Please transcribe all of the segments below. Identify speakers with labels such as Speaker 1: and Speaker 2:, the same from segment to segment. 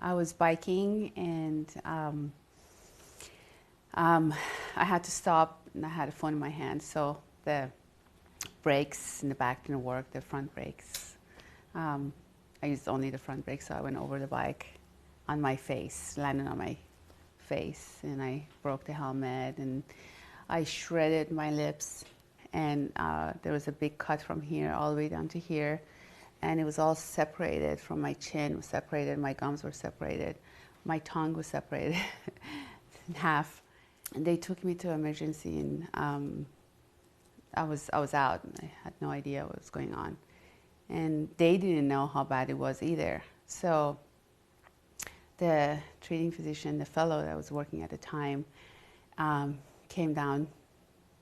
Speaker 1: I was biking and I had to stop and I had a phone in my hand, so the brakes in the back didn't work, the front brakes. I used only the front brakes, so I went over the bike on my face, landed on my face, and I broke the helmet and I shredded my lips, and there was a big cut from here all the way down to here, and it was all separated from my chin, was separated, my gums were separated, my tongue was separated in half. And they took me to emergency, and I was out. I had no idea what was going on, and they didn't know how bad it was either. So the treating physician, the fellow that was working at the time, came down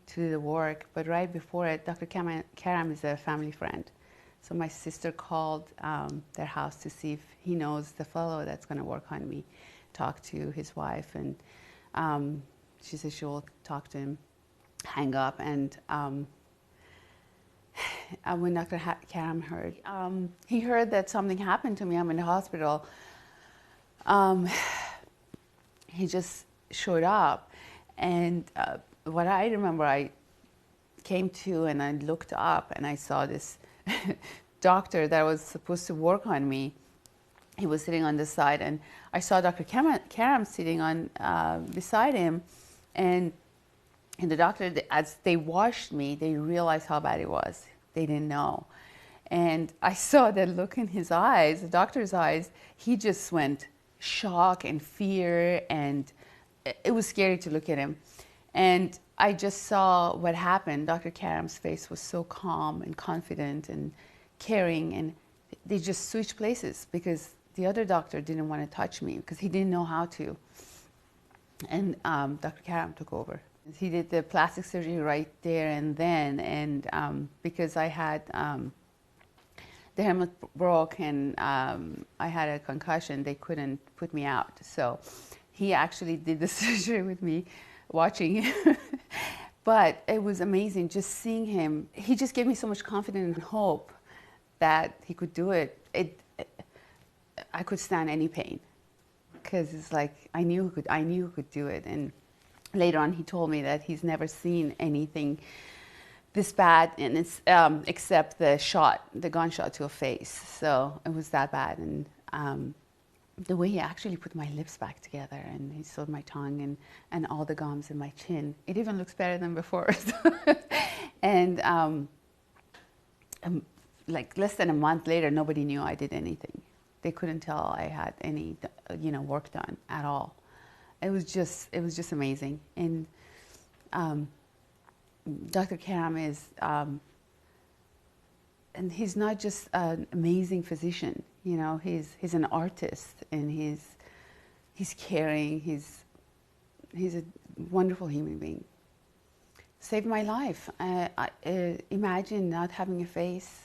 Speaker 1: to do the work. But right before it, Dr. Karam is a family friend. So my sister called their house to see if he knows the fellow that's going to work on me, talk to his wife, and she said she will talk to him, hang up. And when Dr. Karam heard, he heard that something happened to me, I'm in the hospital, he just showed up. And what I remember, I came to and I looked up and I saw this doctor that was supposed to work on me. He was sitting on the side, and I saw Dr. Karam sitting on beside him, and the doctor, as they washed me, they realized how bad it was. They didn't know. And I saw that look in his eyes, the doctor's eyes. He just went shock and fear, and it was scary to look at him. And I just saw what happened. Dr. Karam's face was so calm and confident and caring, and they just switched places because the other doctor didn't want to touch me because he didn't know how to. And Dr. Karam took over. He did the plastic surgery right there and then, and because I had the helmet broke and I had a concussion, they couldn't put me out. So he actually did the surgery with me, watching him. But it was amazing just seeing him. He just gave me so much confidence and hope that he could do it. I could stand any pain because it's like I knew he could do it. And later on, he told me that he's never seen anything this bad, and it's except the gunshot to a face. So it was that bad. And the way he actually put my lips back together, and he sewed my tongue and all the gums in my chin. It even looks better than before. And like less than a month later, nobody knew I did anything. They couldn't tell I had any, work done at all. It was just amazing. And Dr. Karam is, and he's not just an amazing physician. He's an artist, and he's caring. He's a wonderful human being. Saved my life. Imagine not having a face.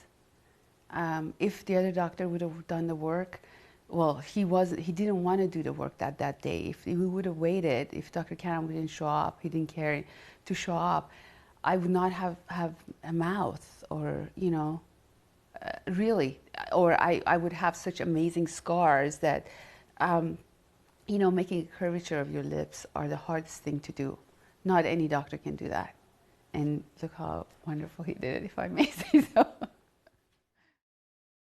Speaker 1: If the other doctor would have done the work, well, he didn't want to do the work that day. If we would have waited, if Dr. Karam didn't show up, he didn't care to show up, I would not have a mouth, or really, or I would have such amazing scars that, making a curvature of your lips are the hardest thing to do. Not any doctor can do that. And look how wonderful he did it, if I may say so.